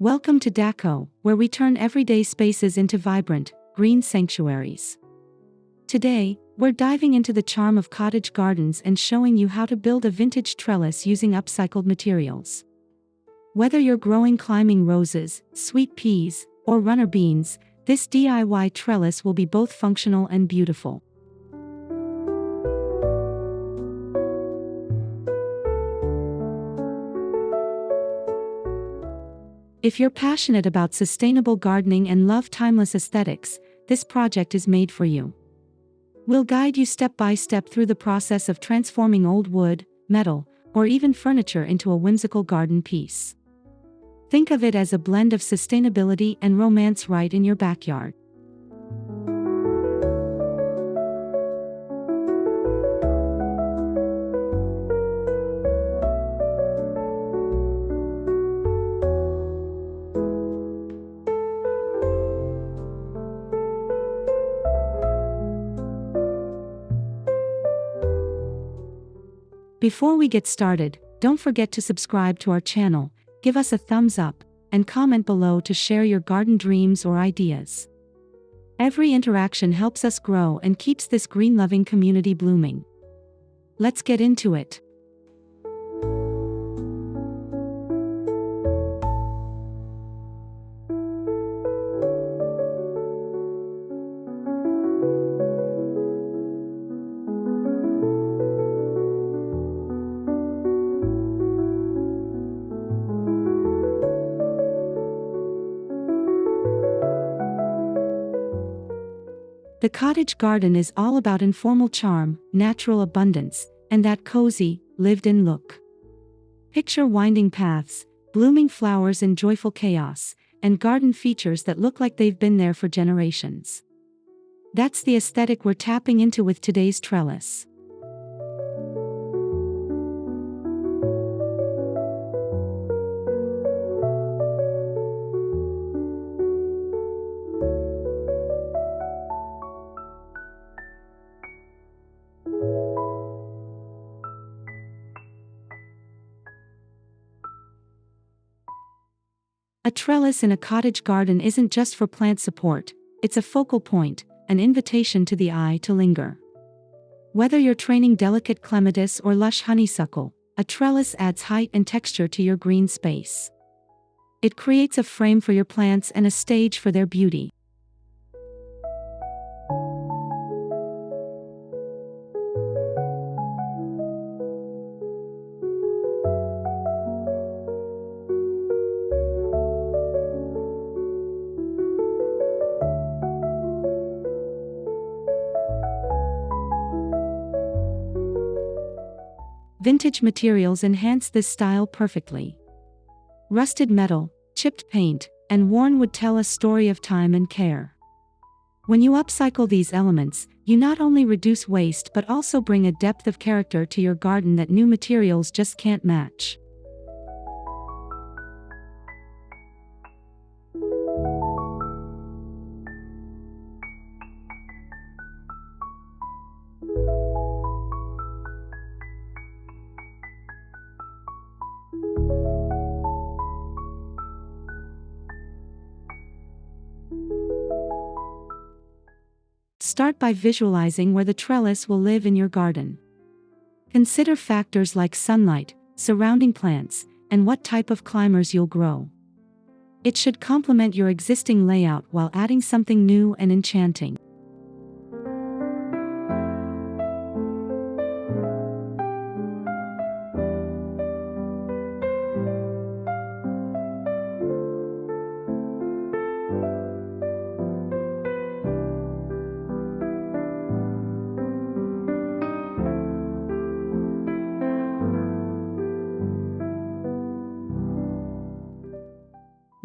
Welcome to Daco, where we turn everyday spaces into vibrant, green sanctuaries. Today, we're diving into the charm of cottage gardens and showing you how to build a vintage trellis using upcycled materials. Whether you're growing climbing roses, sweet peas, or runner beans, this DIY trellis will be both functional and beautiful. If you're passionate about sustainable gardening and love timeless aesthetics, this project is made for you. We'll guide you step by step through the process of transforming old wood, metal, or even furniture into a whimsical garden piece. Think of it as a blend of sustainability and romance right in your backyard. Before we get started, don't forget to subscribe to our channel, give us a thumbs up, and comment below to share your garden dreams or ideas. Every interaction helps us grow and keeps this green-loving community blooming. Let's get into it. The cottage garden is all about informal charm, natural abundance, and that cozy, lived-in look. Picture winding paths, blooming flowers in joyful chaos, and garden features that look like they've been there for generations. That's the aesthetic we're tapping into with today's trellis. A trellis in a cottage garden isn't just for plant support, it's a focal point, an invitation to the eye to linger. Whether you're training delicate clematis or lush honeysuckle, a trellis adds height and texture to your green space. It creates a frame for your plants and a stage for their beauty. Vintage materials enhance this style perfectly. Rusted metal, chipped paint, and worn wood tell a story of time and care. When you upcycle these elements, you not only reduce waste but also bring a depth of character to your garden that new materials just can't match. Start by visualizing where the trellis will live in your garden. Consider factors like sunlight, surrounding plants, and what type of climbers you'll grow. It should complement your existing layout while adding something new and enchanting.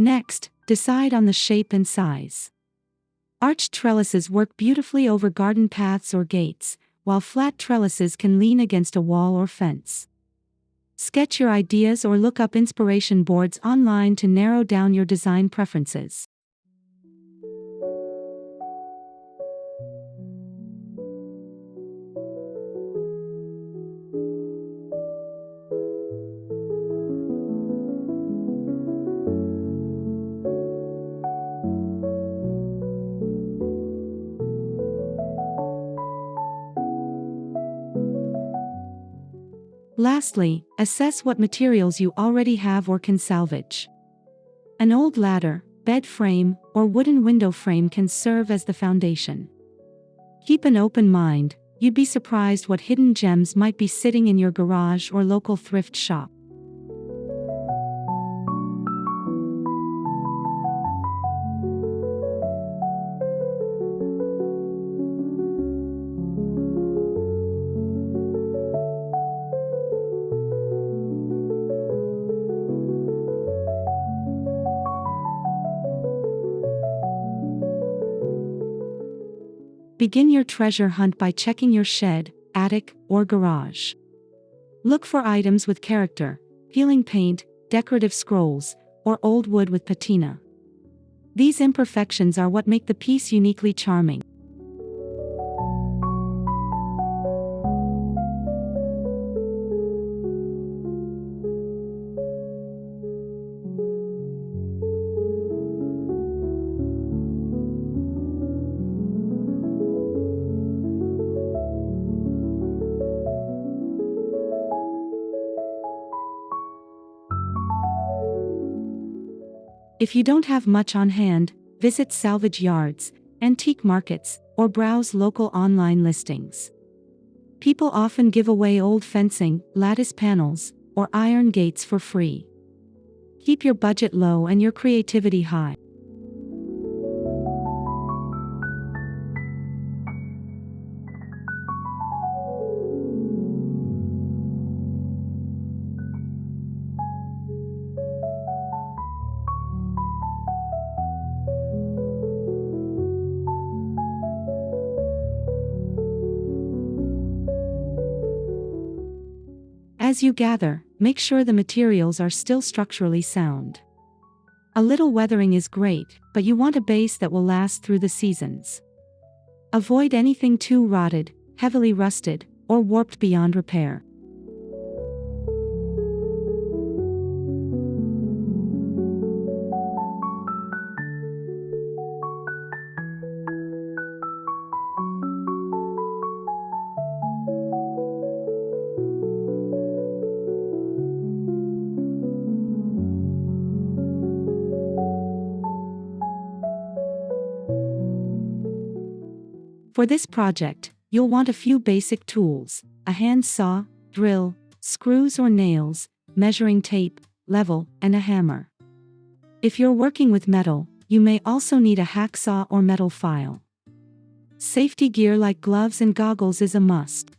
Next, decide on the shape and size. Arched trellises work beautifully over garden paths or gates, while flat trellises can lean against a wall or fence. Sketch your ideas or look up inspiration boards online to narrow down your design preferences. Lastly, assess what materials you already have or can salvage. An old ladder, bed frame, or wooden window frame can serve as the foundation. Keep an open mind, you'd be surprised what hidden gems might be sitting in your garage or local thrift shop. Begin your treasure hunt by checking your shed, attic, or garage. Look for items with character, peeling paint, decorative scrolls, or old wood with patina. These imperfections are what make the piece uniquely charming. If you don't have much on hand, visit salvage yards, antique markets, or browse local online listings. People often give away old fencing, lattice panels, or iron gates for free. Keep your budget low and your creativity high. As you gather, make sure the materials are still structurally sound. A little weathering is great, but you want a base that will last through the seasons. Avoid anything too rotted, heavily rusted, or warped beyond repair. For this project, you'll want a few basic tools: a hand saw, drill, screws or nails, measuring tape, level, and a hammer. If you're working with metal, you may also need a hacksaw or metal file. Safety gear like gloves and goggles is a must.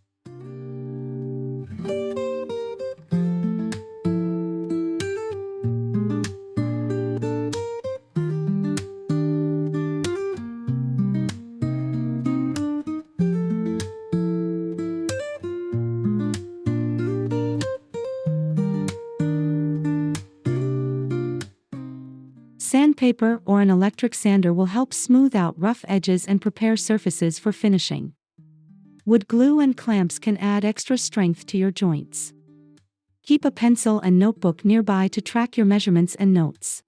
Sandpaper or an electric sander will help smooth out rough edges and prepare surfaces for finishing. Wood glue and clamps can add extra strength to your joints. Keep a pencil and notebook nearby to track your measurements and notes.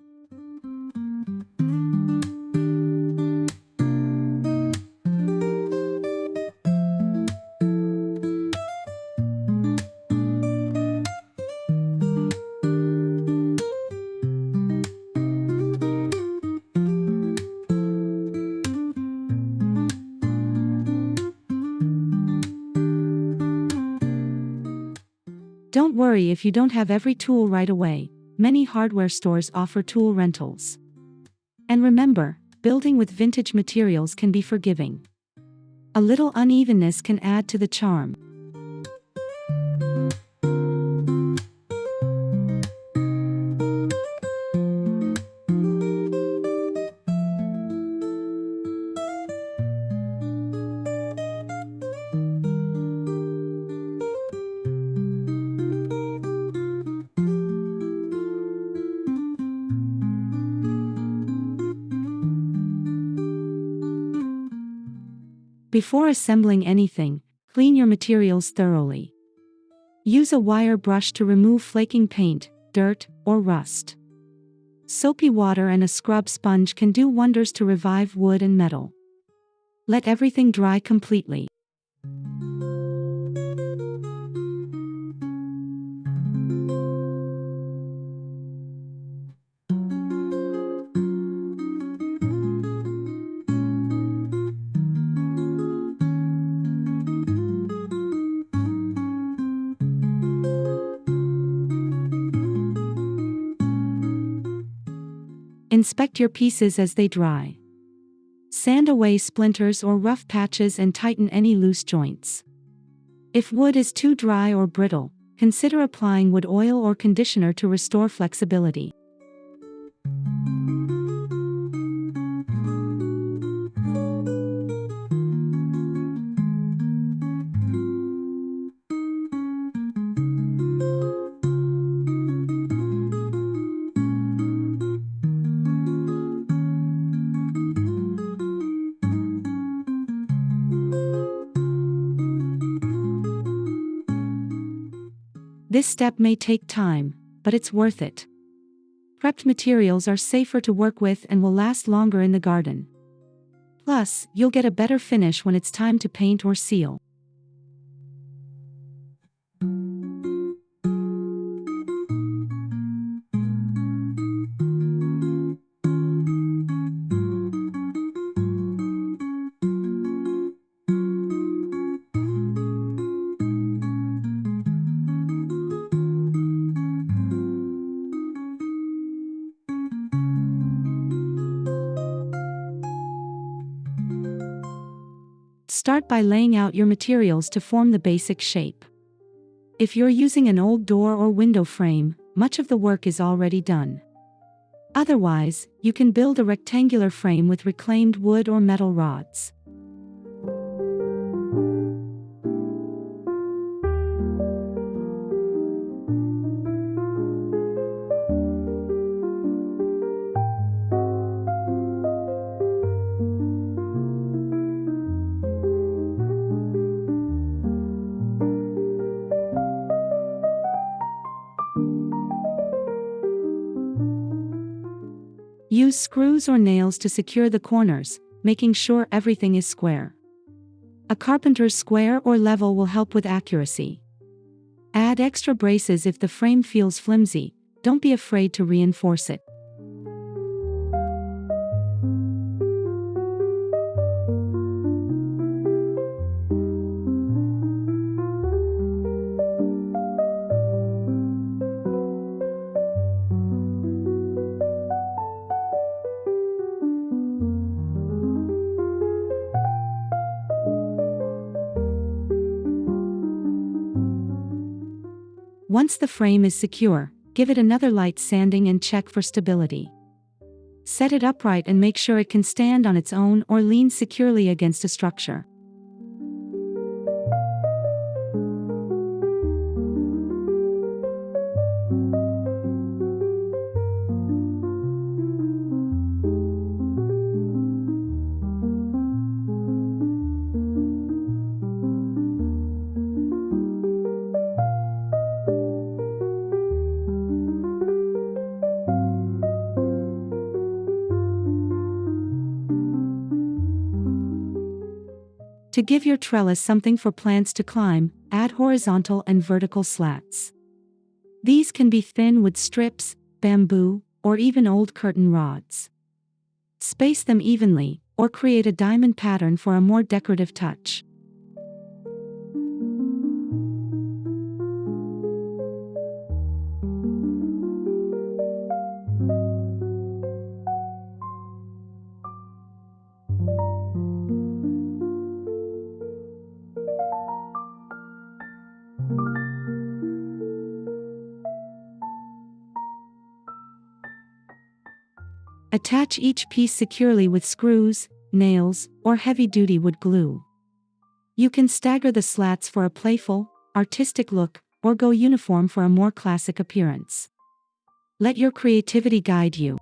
Don't worry if you don't have every tool right away. Many hardware stores offer tool rentals. And remember, building with vintage materials can be forgiving. A little unevenness can add to the charm. Before assembling anything, clean your materials thoroughly. Use a wire brush to remove flaking paint, dirt, or rust. Soapy water and a scrub sponge can do wonders to revive wood and metal. Let everything dry completely. Inspect your pieces as they dry. Sand away splinters or rough patches and tighten any loose joints. If wood is too dry or brittle, consider applying wood oil or conditioner to restore flexibility. This step may take time, but it's worth it. Prepped materials are safer to work with and will last longer in the garden. Plus, you'll get a better finish when it's time to paint or seal. Start by laying out your materials to form the basic shape. If you're using an old door or window frame, much of the work is already done. Otherwise, you can build a rectangular frame with reclaimed wood or metal rods. Use screws or nails to secure the corners, making sure everything is square. A carpenter's square or level will help with accuracy. Add extra braces if the frame feels flimsy. Don't be afraid to reinforce it. Once the frame is secure, give it another light sanding and check for stability. Set it upright and make sure it can stand on its own or lean securely against a structure. To give your trellis something for plants to climb, add horizontal and vertical slats. These can be thin wood strips, bamboo, or even old curtain rods. Space them evenly, or create a diamond pattern for a more decorative touch. Attach each piece securely with screws, nails, or heavy-duty wood glue. You can stagger the slats for a playful, artistic look, or go uniform for a more classic appearance. Let your creativity guide you.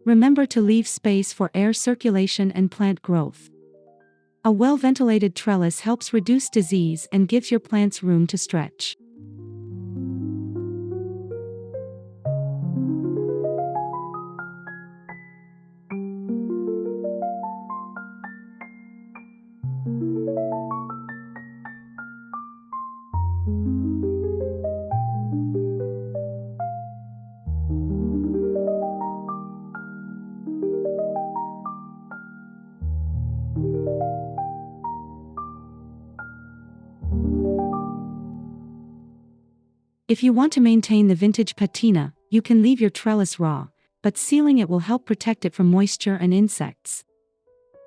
Remember to leave space for air circulation and plant growth. A well-ventilated trellis helps reduce disease and gives your plants room to stretch. If you want to maintain the vintage patina, you can leave your trellis raw, but sealing it will help protect it from moisture and insects.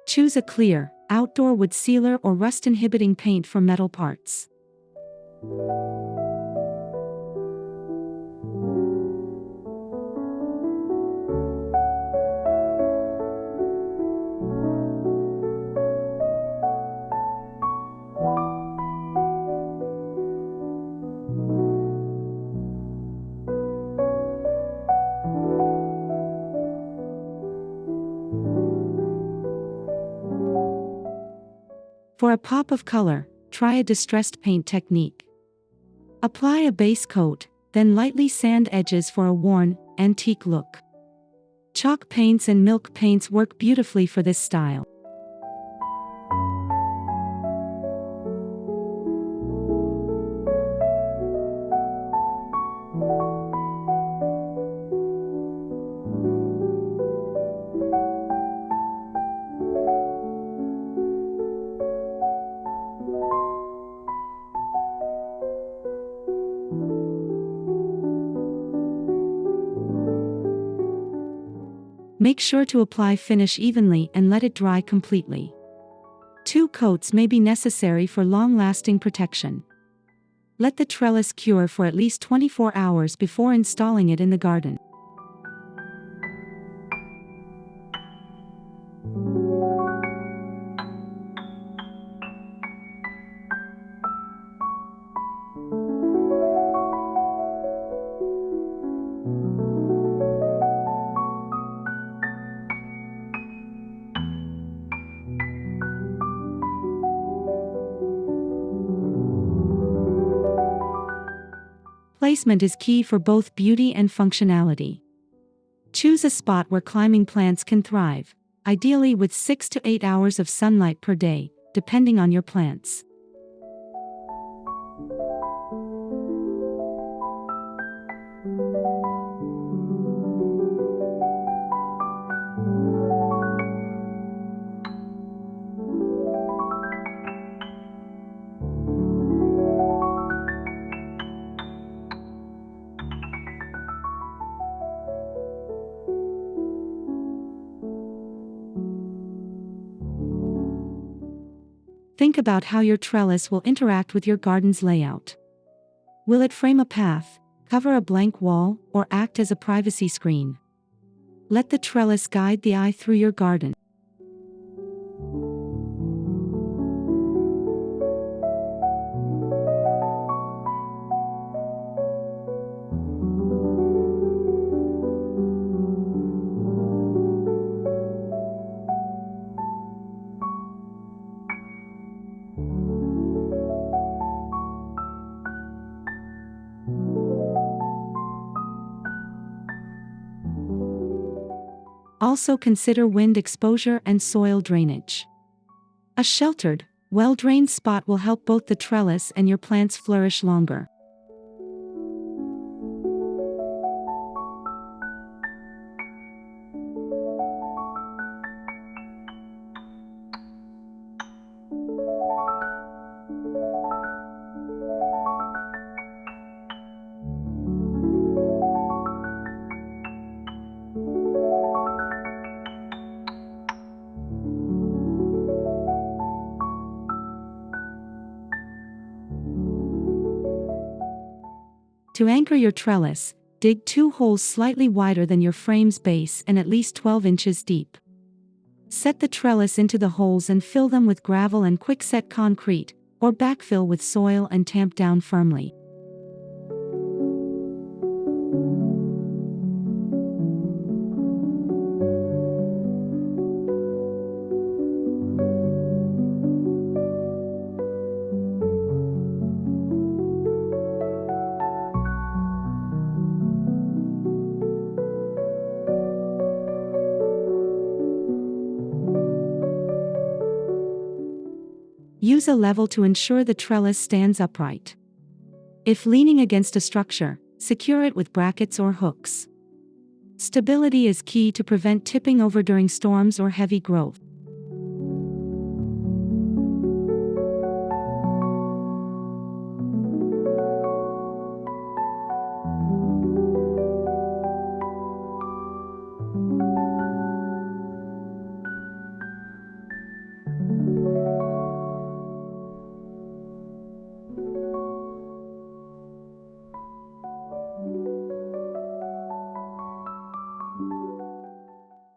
Choose a clear, outdoor wood sealer or rust-inhibiting paint for metal parts. For a pop of color, try a distressed paint technique. Apply a base coat, then lightly sand edges for a worn, antique look. Chalk paints and milk paints work beautifully for this style. Make sure to apply finish evenly and let it dry completely. 2 coats may be necessary for long-lasting protection. Let the trellis cure for at least 24 hours before installing it in the garden. Placement is key for both beauty and functionality. Choose a spot where climbing plants can thrive, ideally with 6 to 8 hours of sunlight per day, depending on your plants. Think about how your trellis will interact with your garden's layout. Will it frame a path, cover a blank wall, or act as a privacy screen? Let the trellis guide the eye through your garden. Also consider wind exposure and soil drainage. A sheltered, well-drained spot will help both the trellis and your plants flourish longer. To anchor your trellis, dig 2 holes slightly wider than your frame's base and at least 12 inches deep. Set the trellis into the holes and fill them with gravel and quickset concrete, or backfill with soil and tamp down firmly. Use a level to ensure the trellis stands upright. If leaning against a structure, secure it with brackets or hooks. Stability is key to prevent tipping over during storms or heavy growth.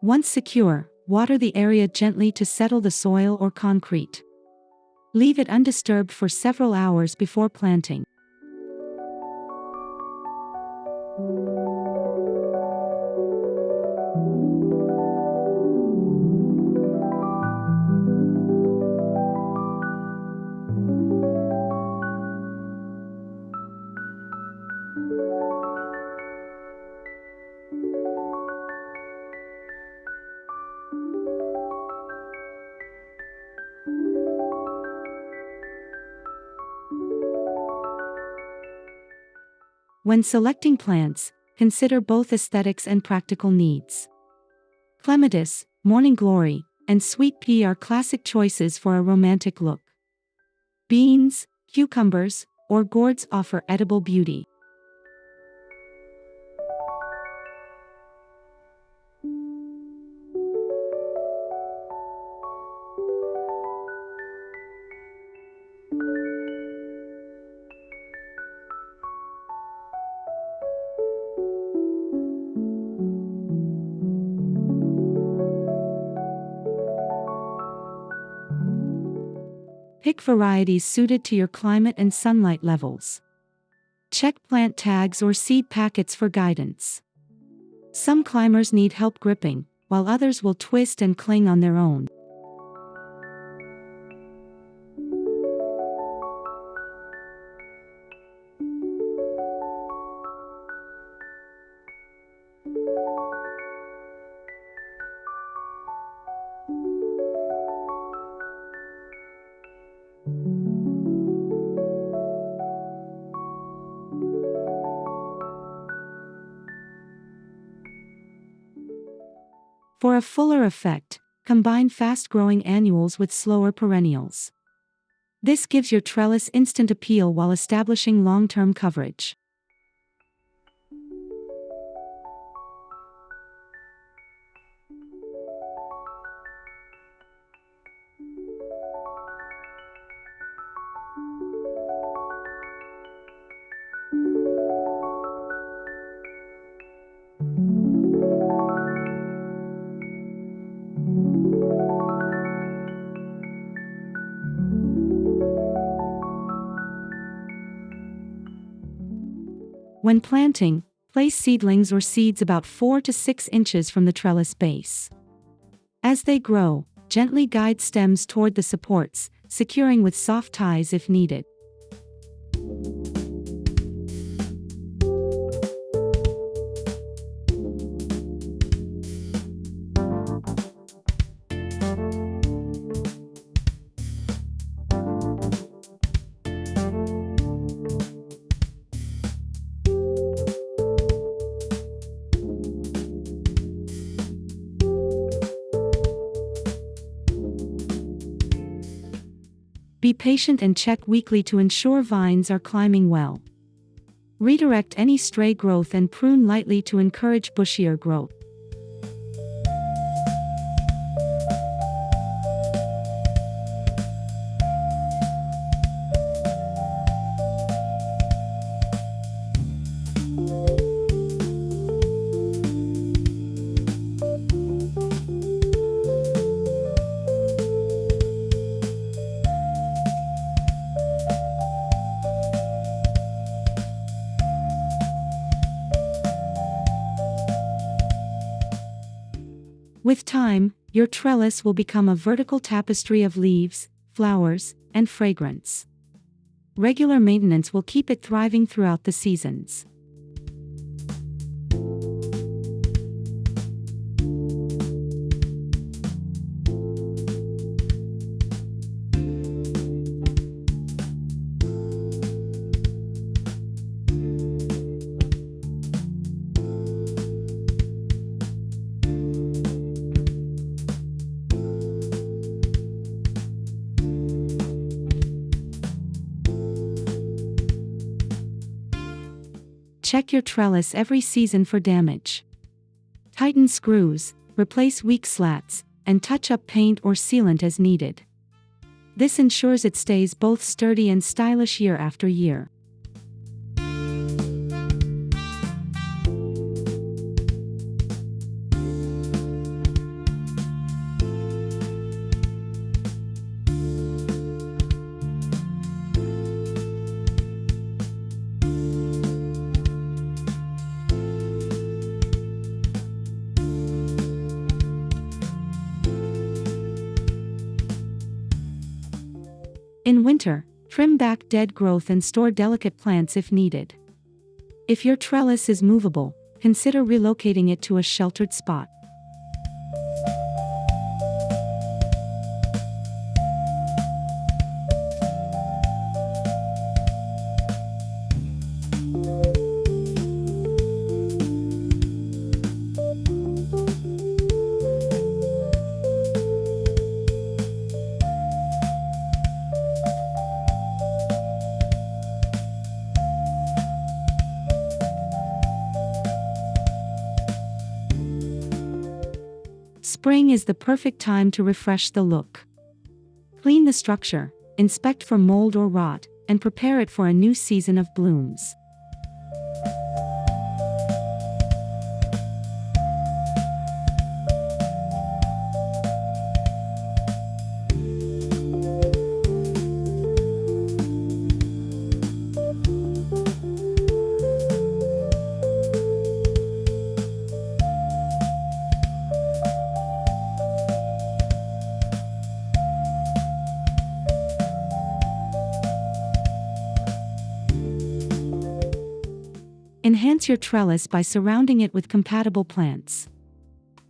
Once secure, water the area gently to settle the soil or concrete. Leave it undisturbed for several hours before planting. When selecting plants, consider both aesthetics and practical needs. Clematis, morning glory, and sweet pea are classic choices for a romantic look. Beans, cucumbers, or gourds offer edible beauty. Pick varieties suited to your climate and sunlight levels. Check plant tags or seed packets for guidance. Some climbers need help gripping, while others will twist and cling on their own. For a fuller effect, combine fast-growing annuals with slower perennials. This gives your trellis instant appeal while establishing long-term coverage. When planting, place seedlings or seeds about 4 to 6 inches from the trellis base. As they grow, gently guide stems toward the supports, securing with soft ties if needed. Be patient and check weekly to ensure vines are climbing well. Redirect any stray growth and prune lightly to encourage bushier growth. With time, your trellis will become a vertical tapestry of leaves, flowers, and fragrance. Regular maintenance will keep it thriving throughout the seasons. Check your trellis every season for damage. Tighten screws, replace weak slats, and touch up paint or sealant as needed. This ensures it stays both sturdy and stylish year after year. In winter, trim back dead growth and store delicate plants if needed. If your trellis is movable, consider relocating it to a sheltered spot. Spring is the perfect time to refresh the look. Clean the structure, inspect for mold or rot, and prepare it for a new season of blooms. Enhance your trellis by surrounding it with compatible plants.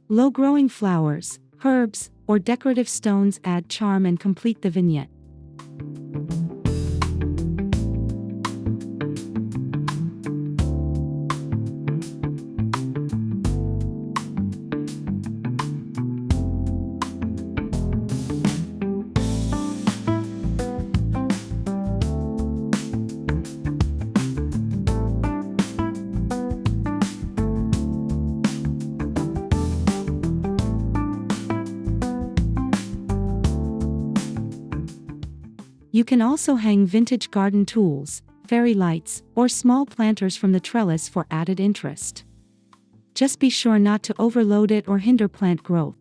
Low-growing flowers, herbs, or decorative stones add charm and complete the vignette. You can also hang vintage garden tools, fairy lights, or small planters from the trellis for added interest. Just be sure not to overload it or hinder plant growth.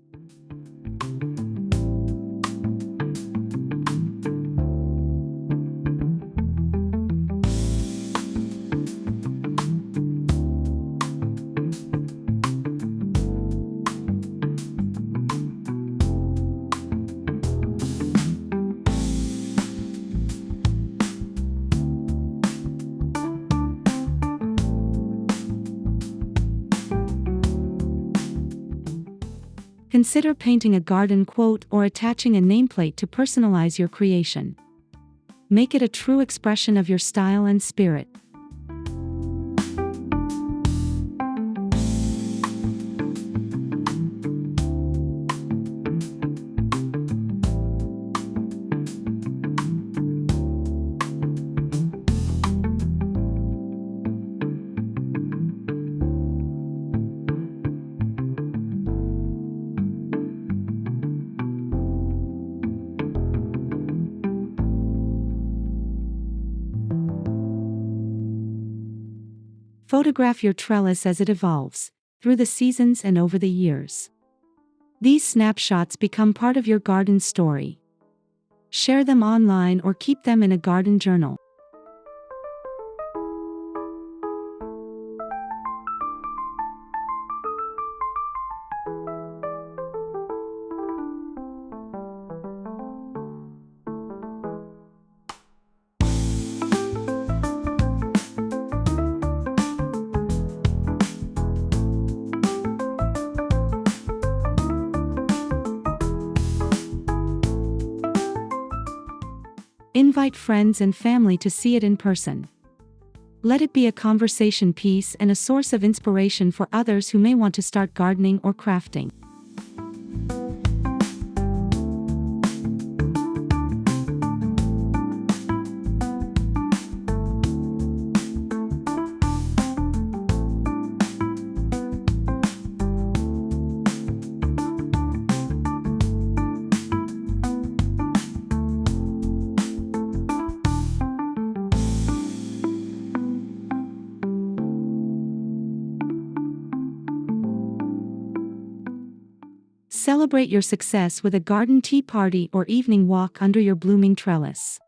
Consider painting a garden quote or attaching a nameplate to personalize your creation. Make it a true expression of your style and spirit. Photograph your trellis as it evolves, through the seasons and over the years. These snapshots become part of your garden story. Share them online or keep them in a garden journal. Invite friends and family to see it in person. Let it be a conversation piece and a source of inspiration for others who may want to start gardening or crafting. Celebrate your success with a garden tea party or evening walk under your blooming trellis.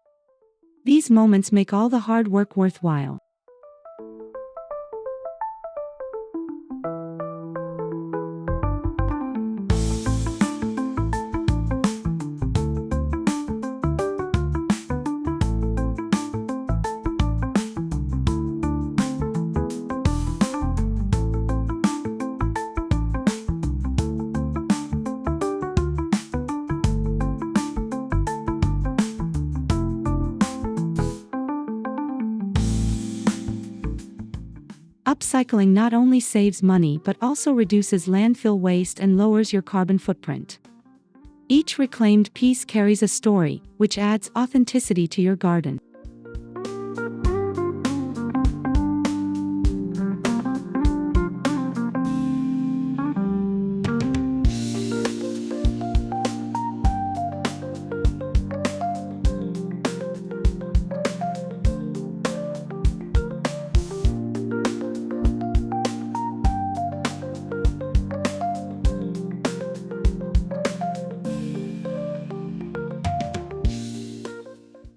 These moments make all the hard work worthwhile. Upcycling not only saves money but also reduces landfill waste and lowers your carbon footprint. Each reclaimed piece carries a story, which adds authenticity to your garden.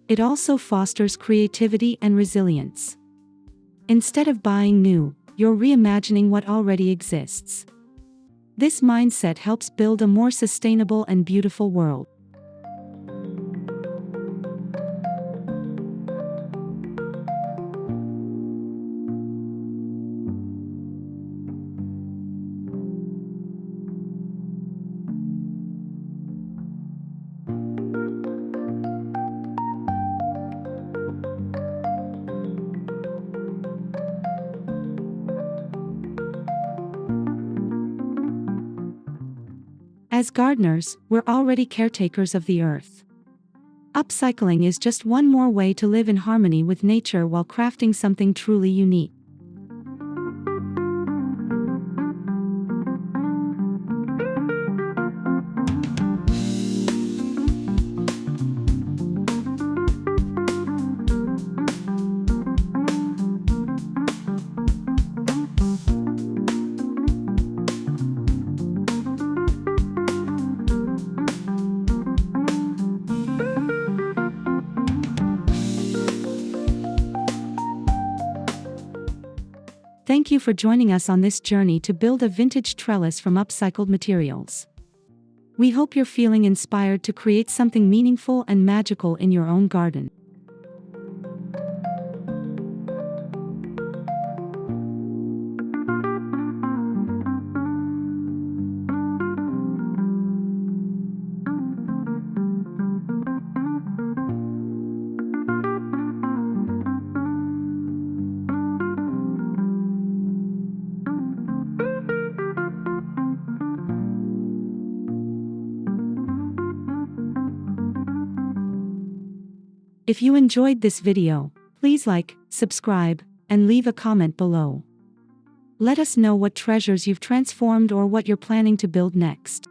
It also fosters creativity and resilience. Instead of buying new, you're reimagining what already exists. This mindset helps build a more sustainable and beautiful world. As gardeners, we're already caretakers of the earth. Upcycling is just one more way to live in harmony with nature while crafting something truly unique. Thank you for joining us on this journey to build a vintage trellis from upcycled materials. We hope you're feeling inspired to create something meaningful and magical in your own garden. If you enjoyed this video, please like, subscribe, and leave a comment below. Let us know what treasures you've transformed or what you're planning to build next.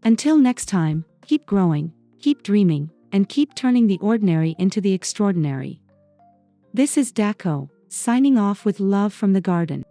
Until next time, keep growing, keep dreaming, and keep turning the ordinary into the extraordinary. This is Daco, signing off with love from the garden.